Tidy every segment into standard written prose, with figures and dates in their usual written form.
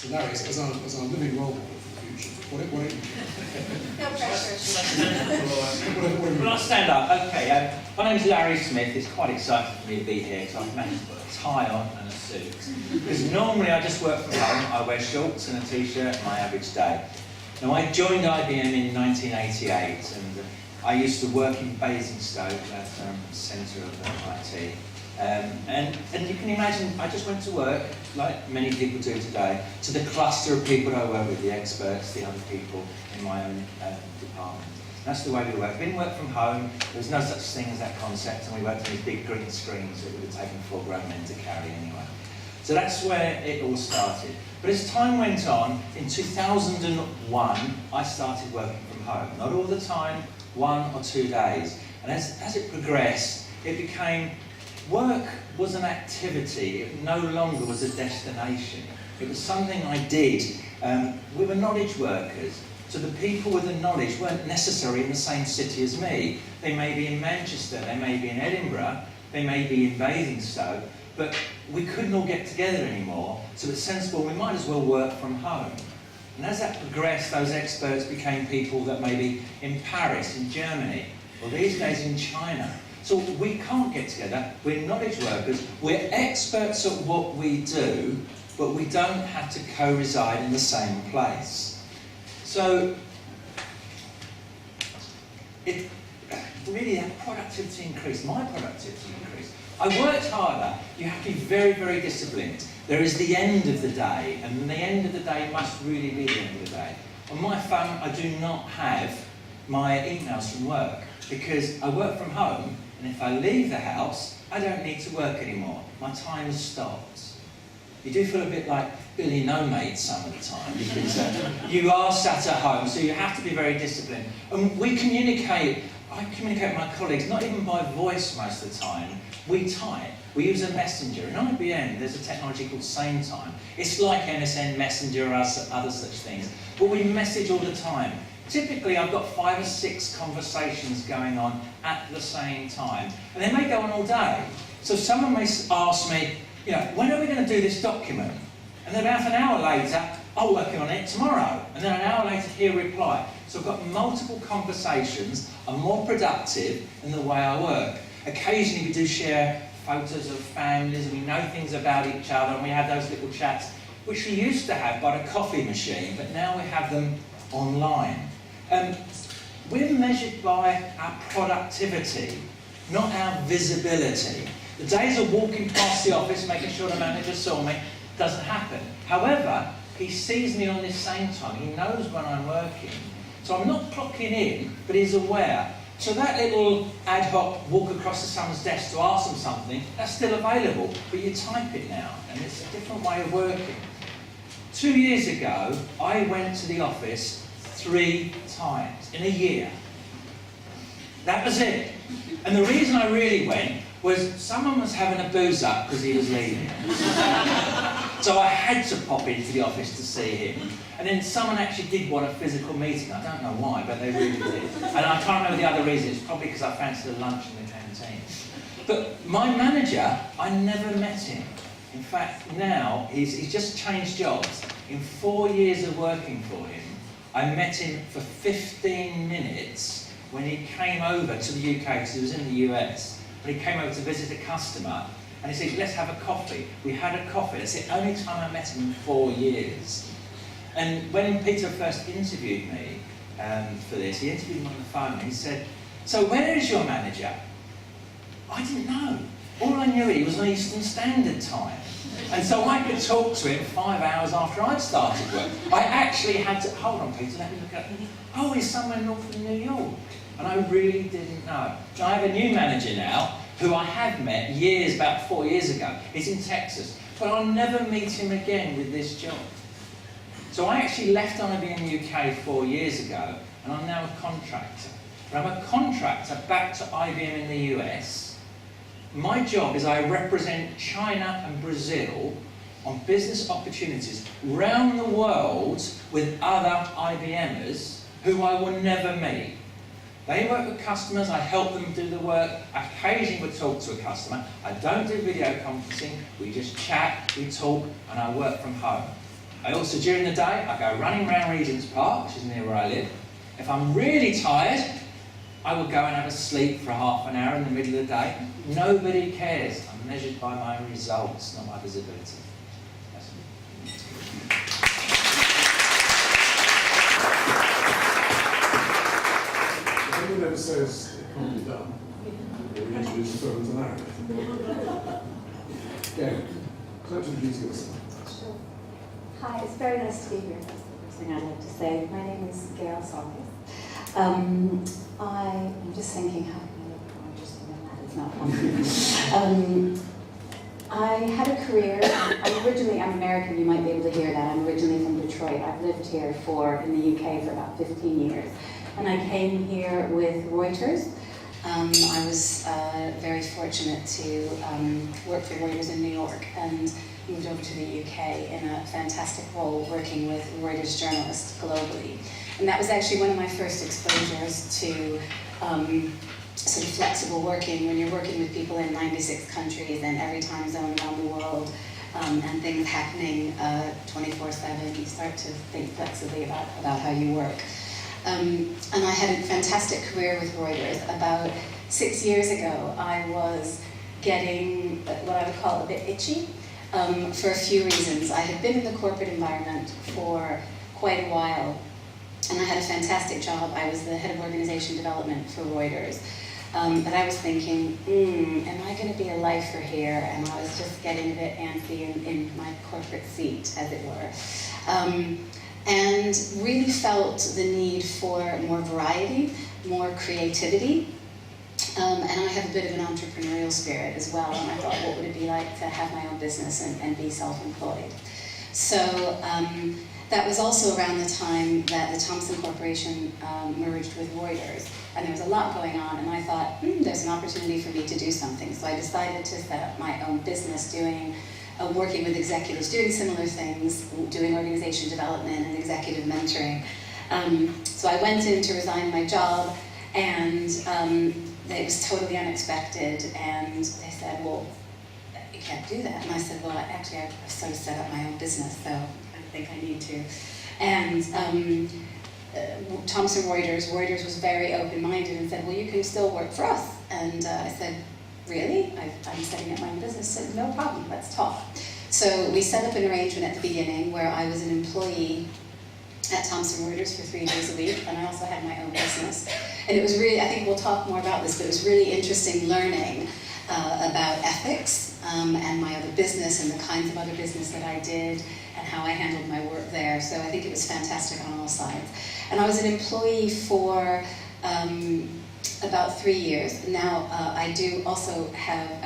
So Larry, as our living role model for the future, what No pressure. Will I stand up? Okay, my name's Larry Smith. It's quite exciting for me to be here because I've managed to put a tie on and a suit. Because normally I just work from home. I wear shorts and a t-shirt my average day. Now I joined IBM in 1988 and I used to work in Basingstoke, that centre of IT. And you can imagine, I just went to work, like many people do today, to the cluster of people I work with, the experts, the other people in my own department. That's the way we work. We didn't work from home, there was no such thing as that concept, and we worked on these big green screens that would have taken 4 grown men to carry anyway. So that's where it all started. But as time went on, in 2001, I started working from home. Not all the time, 1 or 2 days. And as it progressed, it became work was an activity, it no longer was a destination. It was something I did. We were knowledge workers, so the people with the knowledge weren't necessarily in the same city as me. They may be in Manchester, they may be in Edinburgh, they may be in Basingstoke, but we couldn't all get together anymore, so it's sensible we might as well work from home. And as that progressed, those experts became people that may be in Paris, in Germany, or these days in China. So we can't get together, we're knowledge workers, we're experts at what we do, but we don't have to co-reside in the same place. So, it really, that productivity increased, my productivity increased. I worked harder, you have to be very, very disciplined. There is the end of the day, and the end of the day must really be the end of the day. On my phone, I do not have my emails from work, because I work from home, and if I leave the house, I don't need to work anymore. My time stops. You do feel a bit like Billy No Mate some of the time, because you are sat at home, so you have to be very disciplined. And we communicate, I communicate with my colleagues, not even by voice most of the time. We type. We use a messenger. In IBM, there's a technology called Same Time. It's like MSN Messenger or other such things, but we message all the time. Typically, I've got 5 or 6 conversations going on at the same time, and they may go on all day. So someone may ask me, you know, when are we going to do this document? And then about an hour later, I'll work on it tomorrow. And then an hour later, he'll reply. So I've got multiple conversations. I'm more productive in the way I work. Occasionally, we do share photos of families, and we know things about each other, and we have those little chats, which we used to have by the coffee machine, but now we have them online. We're measured by our productivity, not our visibility. The days of walking past the office, making sure the manager saw me, doesn't happen. However, he sees me on this same time. He knows when I'm working. So I'm not clocking in, but he's aware. So that little ad hoc walk across to someone's desk to ask them something, that's still available, but you type it now, and it's a different way of working. 2 years ago, I went to the office 3 times in a year. That was it. And the reason I really went was someone was having a booze up because he was leaving. So I had to pop into the office to see him. And then someone actually did want a physical meeting. I don't know why, but they really did. And I can't remember the other reason. It's probably because I fancied a lunch in the canteen. But my manager, I never met him. In fact, now he's just changed jobs. In 4 years of working for him, I met him for 15 minutes when he came over to the UK, because he was in the US. But he came over to visit a customer, and he said, let's have a coffee. We had a coffee. That's the only time I met him in 4 years. And when Peter first interviewed me for this, he interviewed me on the phone, and he said, so where is your manager? I didn't know. All I knew he was on Eastern Standard Time. And so I could talk to him 5 hours after I'd started work. I actually had to, hold on Peter, let me look at it. Oh, he's somewhere north of New York. And I really didn't know. Now, I have a new manager now, who I have met about 4 years ago. He's in Texas. But I'll never meet him again with this job. So I actually left IBM UK 4 years ago, and I'm now a contractor. But I'm a contractor back to IBM in the US. My job is I represent China and Brazil on business opportunities around the world with other IBMers who I will never meet. They work with customers, I help them do the work. Occasionally we talk to a customer. I don't do video conferencing, we just chat, we talk, and I work from home. I also, during the day, I go running around Regent's Park, which is near where I live. If I'm really tired, I will go and have a sleep for half an hour in the middle of the day. Nobody cares. I'm measured by my results, not my visibility. That's me. If anyone ever says it can't be done, we introduce the firm to narrative. Gail, so introduce yourself. Sure. Hi, it's very nice to be here. That's the first thing I'd like to say. My name is Gail Sulkes. I'm just thinking how can I look more interesting than that? It's not possible. I had a career. I'm American. You might be able to hear that. I'm originally from Detroit. I've lived here in the UK for about 15 years, and I came here with Reuters. I was very fortunate to work for Reuters in New York and moved over to the UK in a fantastic role working with Reuters journalists globally. And that was actually one of my first exposures to sort of flexible working, when you're working with people in 96 countries and every time zone around the world, and things happening 24/7, you start to think flexibly about how you work. And I had a fantastic career with Reuters. About 6 years ago, I was getting what I would call a bit itchy for a few reasons. I had been in the corporate environment for quite a while, and I had a fantastic job. I was the head of organization development for Reuters. But I was thinking, am I going to be a lifer here? And I was just getting a bit antsy in my corporate seat, as it were. And really felt the need for more variety, more creativity. And I have a bit of an entrepreneurial spirit as well. And I thought, what would it be like to have my own business and be self-employed? So that was also around the time that the Thomson Corporation merged with Reuters. And there was a lot going on, and I thought, there's an opportunity for me to do something. So I decided to set up my own business working with executives, doing similar things, doing organization development and executive mentoring. So I went in to resign my job, and it was totally unexpected. And they said, well, you can't do that. And I said, well, actually, I've sort of set up my own business, so I think I need to. And Thomson Reuters was very open-minded and said, well, you can still work for us. And I said, really? I'm setting up my own business. Said, no problem, let's talk. So we set up an arrangement at the beginning where I was an employee at Thomson Reuters for 3 days a week, and I also had my own business. And it was really, I think we'll talk more about this, but it was really interesting learning about ethics and my other business and the kinds of other business that I did and how I handled my work there. So I think it was fantastic on all sides. And I was an employee for about 3 years. Now I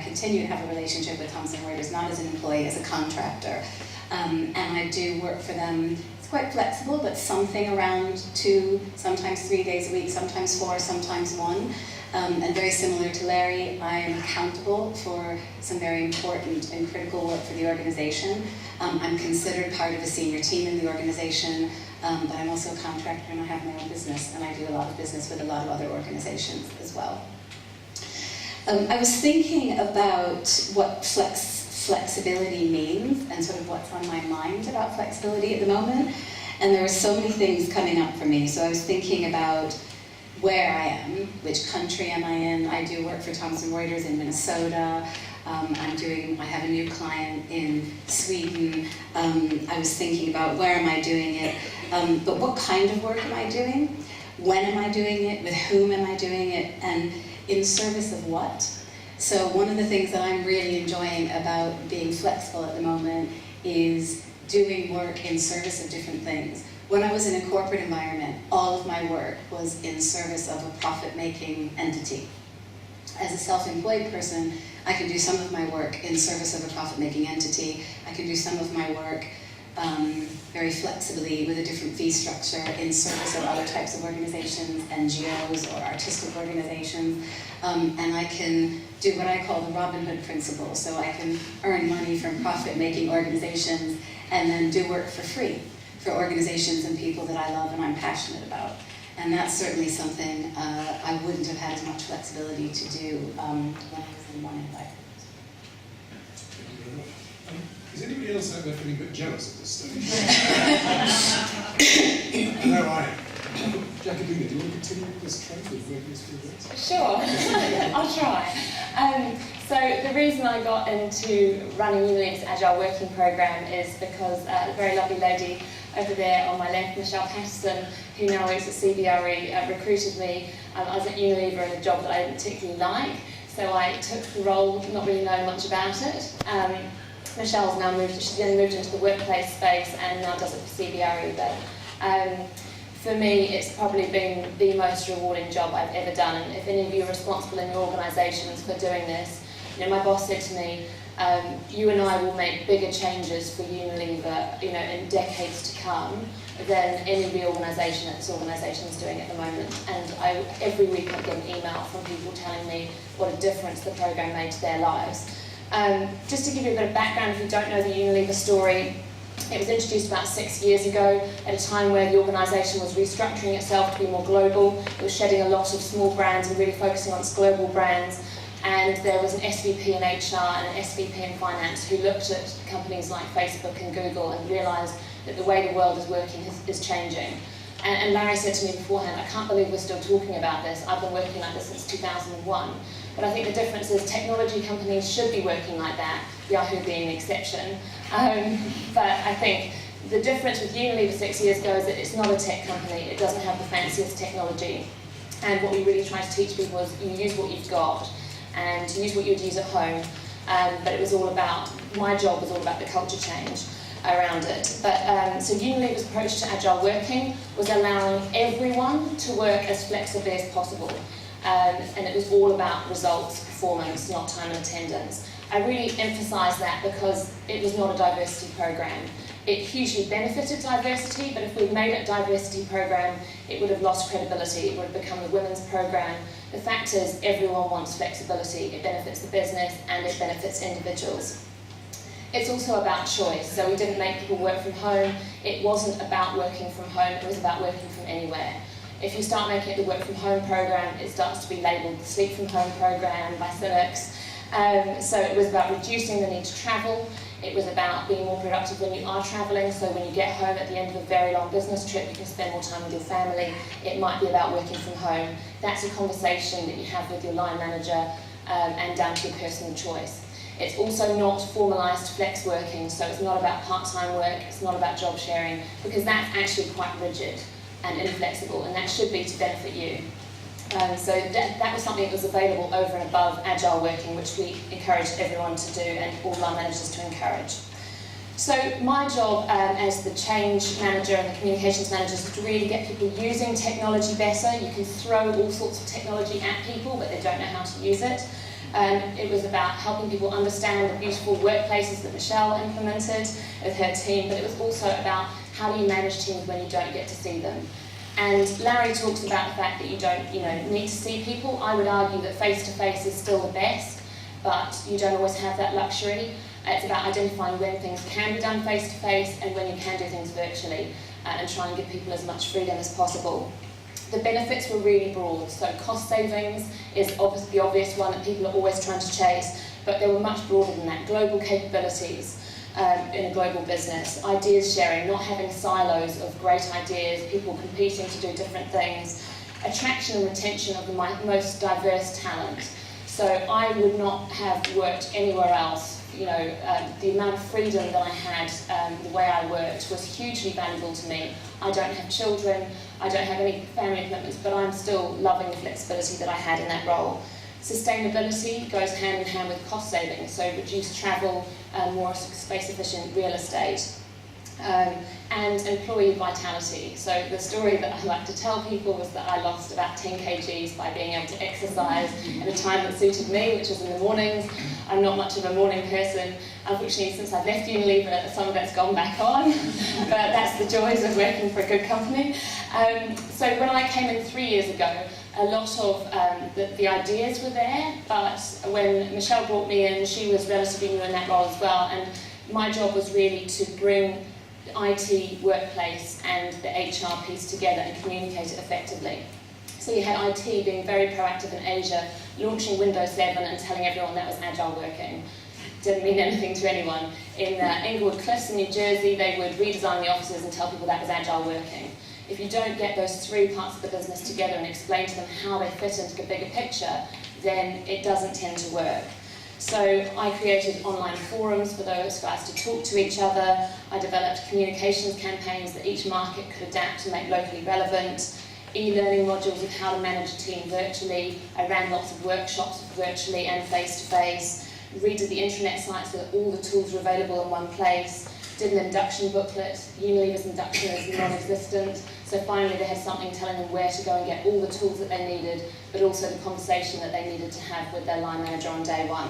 continue to have a relationship with Thomson Reuters, not as an employee, as a contractor. And I do work for them. It's quite flexible, but something around 2, sometimes 3 days a week, sometimes 4, sometimes 1. And very similar to Larry, I am accountable for some very important and critical work for the organization. I'm considered part of a senior team in the organization, but I'm also a contractor and I have my own business, and I do a lot of business with a lot of other organizations as well. I was thinking about what flexibility means and sort of what's on my mind about flexibility at the moment, and there are so many things coming up for me. So I was thinking about where I am, which country am I in. I do work for Thomson Reuters in Minnesota. I have a new client in Sweden. I was thinking about where am I doing it, but what kind of work am I doing? When am I doing it? With whom am I doing it? And in service of what? So one of the things that I'm really enjoying about being flexible at the moment is doing work in service of different things. When I was in a corporate environment, all of my work was in service of a profit-making entity. As a self-employed person, I can do some of my work in service of a profit-making entity. I can do some of my work very flexibly with a different fee structure in service of other types of organizations, NGOs or artistic organizations. And I can do what I call the Robin Hood principle. So I can earn money from profit-making organizations and then do work for free for organizations and people that I love and I'm passionate about. And that's certainly something I wouldn't have had as much flexibility to do when I was in one environment. Is anybody anybody else out there feeling a bit jealous at this stage? I know I am. Jacobina, do you want to continue with this trend of working as freelance? Sure, I'll try. So the reason I got into running Unilever's Agile Working Programme is because a very lovely lady over there on my left, Michelle Patterson, who now works at CBRE, recruited me. I was at Unilever in a job that I didn't particularly like, so I took the role, not really knowing much about it. Michelle's now she's then moved into the workplace space and now does it for CBRE. But for me, it's probably been the most rewarding job I've ever done. And if any of you are responsible in your organisations for doing this, my boss said to me, you and I will make bigger changes for Unilever, in decades to come than any reorganisation that this organisation is doing at the moment. And every week I get an email from people telling me what a difference the programme made to their lives. Just to give you a bit of background, if you don't know the Unilever story, it was introduced about 6 years ago at a time where the organisation was restructuring itself to be more global. It was shedding a lot of small brands and really focusing on its global brands. And there was an SVP in HR and an SVP in finance who looked at companies like Facebook and Google and realised that the way the world is working is changing. And Larry said to me beforehand, I can't believe we're still talking about this. I've been working like this since 2001. But I think the difference is technology companies should be working like that, Yahoo being the exception. But I think the difference with Unilever 6 years ago is that it's not a tech company. It doesn't have the fanciest technology. And what we really try to teach people is you use what you've got and use what you'd use at home. But it was all about, my job was all about the culture change around it. But so Unilever's approach to agile working was allowing everyone to work as flexibly as possible. And it was all about results, performance, not time and attendance. I really emphasise that because it was not a diversity programme. It hugely benefited diversity, but if we'd made it a diversity programme, it would have lost credibility. It would have become a women's programme. The fact is, everyone wants flexibility. It benefits the business and it benefits individuals. It's also about choice. So we didn't make people work from home. It wasn't about working from home. It was about working from anywhere. If you start making it the work from home programme, it starts to be labelled the sleep from home programme by Sulkes. So it was about reducing the need to travel. It was about being more productive when you are travelling, so when you get home at the end of a very long business trip, you can spend more time with your family. It might be about working from home. That's a conversation that you have with your line manager and down to your personal choice. It's also not formalised flex working, so it's not about part-time work, it's not about job sharing, because that's actually quite rigid and inflexible, and that should be to benefit you. So that was something that was available over and above agile working, which we encouraged everyone to do and all line managers to encourage. So my job as the change manager and the communications manager is to really get people using technology better. You can throw all sorts of technology at people, but they don't know how to use it. It was about helping people understand the beautiful workplaces that Michelle implemented with her team, but it was also about how do you manage teams when you don't get to see them. And Larry talks about the fact that you don't, need to see people. I would argue that face-to-face is still the best, but you don't always have that luxury. It's about identifying when things can be done face-to-face and when you can do things virtually, and try and give people as much freedom as possible. The benefits were really broad, so cost savings is obviously the obvious one that people are always trying to chase, but they were much broader than that. Global capabilities in a global business, ideas sharing, not having silos of great ideas, people competing to do different things, attraction and retention of the most diverse talent. So I would not have worked anywhere else. The amount of freedom that I had, the way I worked was hugely valuable to me. I don't have children, I don't have any family commitments, but I'm still loving the flexibility that I had in that role. Sustainability goes hand in hand with cost savings, so reduced travel, more space-efficient real estate, and employee vitality. So the story that I like to tell people was that I lost about 10 kgs by being able to exercise at a time that suited me, which was in the mornings. I'm not much of a morning person. Unfortunately, since I've left Unilever, some of that's gone back on, but that's the joys of working for a good company. So when I came in 3 years ago, a lot of the ideas were there, but when Michelle brought me in, she was relatively new in that role as well, and my job was really to bring IT, workplace and the HR piece together and communicate it effectively. So you had IT being very proactive in Asia, launching Windows 7 and telling everyone that was agile working. didn't mean anything to anyone. In Inglewood Cliffs in New Jersey, they would redesign the offices and tell people that was agile working. If you don't get those three parts of the business together and explain to them how they fit into the bigger picture, then it doesn't tend to work. So I created online forums for those guys to talk to each other. I developed communications campaigns that each market could adapt to make locally relevant, e-learning modules of how to manage a team virtually. I ran lots of workshops virtually and face-to-face, redid the intranet site so that all the tools were available in one place, did an induction booklet. Unilever's induction is non-existent, so finally they had something telling them where to go and get all the tools that they needed, but also the conversation that they needed to have with their line manager on day one.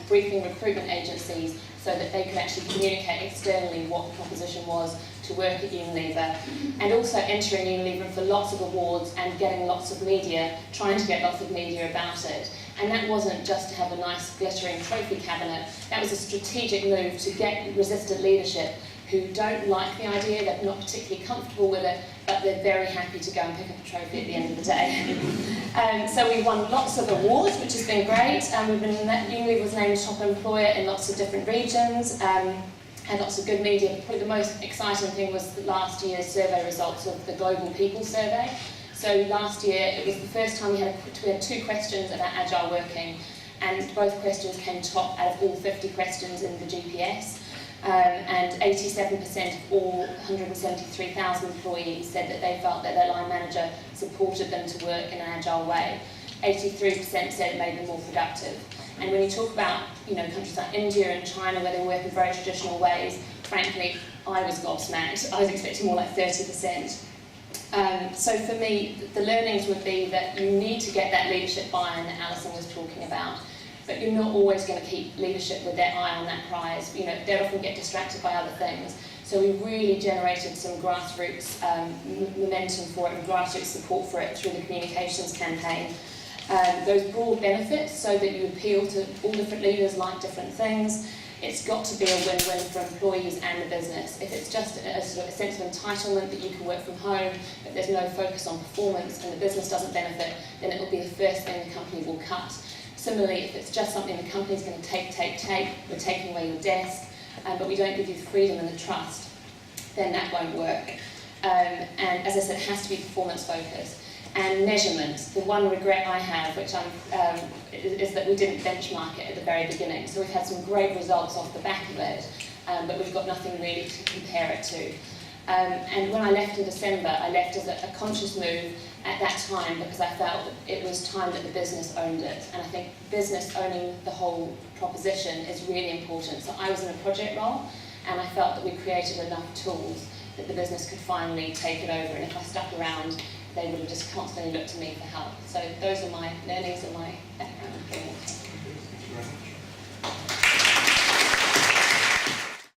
Briefing recruitment agencies so that they could actually communicate externally what the proposition was to work at Unilever, and also entering Unilever for lots of awards and getting lots of media, trying to get lots of media about it. And that wasn't just to have a nice glittering trophy cabinet, that was a strategic move to get resistant leadership who don't like the idea, they're not particularly comfortable with it, but they're very happy to go and pick up a trophy at the end of the day. So we won lots of awards, which has been great. Unilever was named top employer in lots of different regions, had lots of good media. Probably the most exciting thing was last year's survey results of the Global People Survey. So last year, it was the first time we had 2 questions about agile working, and both questions came top out of all 50 questions in the GPS. And 87% of all 173,000 employees said that they felt that their line manager supported them to work in an agile way. 83% said it made them more productive. And when you talk about, countries like India and China where they work in very traditional ways, frankly, I was gobsmacked. I was expecting more like 30%. So for me, the learnings would be that you need to get that leadership buy-in that Alison was talking about. But you're not always going to keep leadership with their eye on that prize. They often get distracted by other things. So we really generated some grassroots momentum for it and grassroots support for it through the communications campaign. Those broad benefits so that you appeal to all different leaders like different things. It's got to be a win-win for employees and the business. If it's just a sort of a sense of entitlement that you can work from home, but there's no focus on performance and the business doesn't benefit, then it will be the first thing the company will cut. Similarly, if it's just something the company's going to take, we're taking away your desk, but we don't give you the freedom and the trust, then that won't work. And as I said, it has to be performance focused. And measurement, the one regret I have, which is that we didn't benchmark it at the very beginning. So we've had some great results off the back of it, but we've got nothing really to compare it to. And when I left in December, I left as a conscious move at that time because I felt that it was time that the business owned it. And I think business owning the whole proposition is really important. So I was in a project role, and I felt that we created enough tools that the business could finally take it over. And if I stuck around, they would have just constantly looked to me for help. So those are my learnings and my background.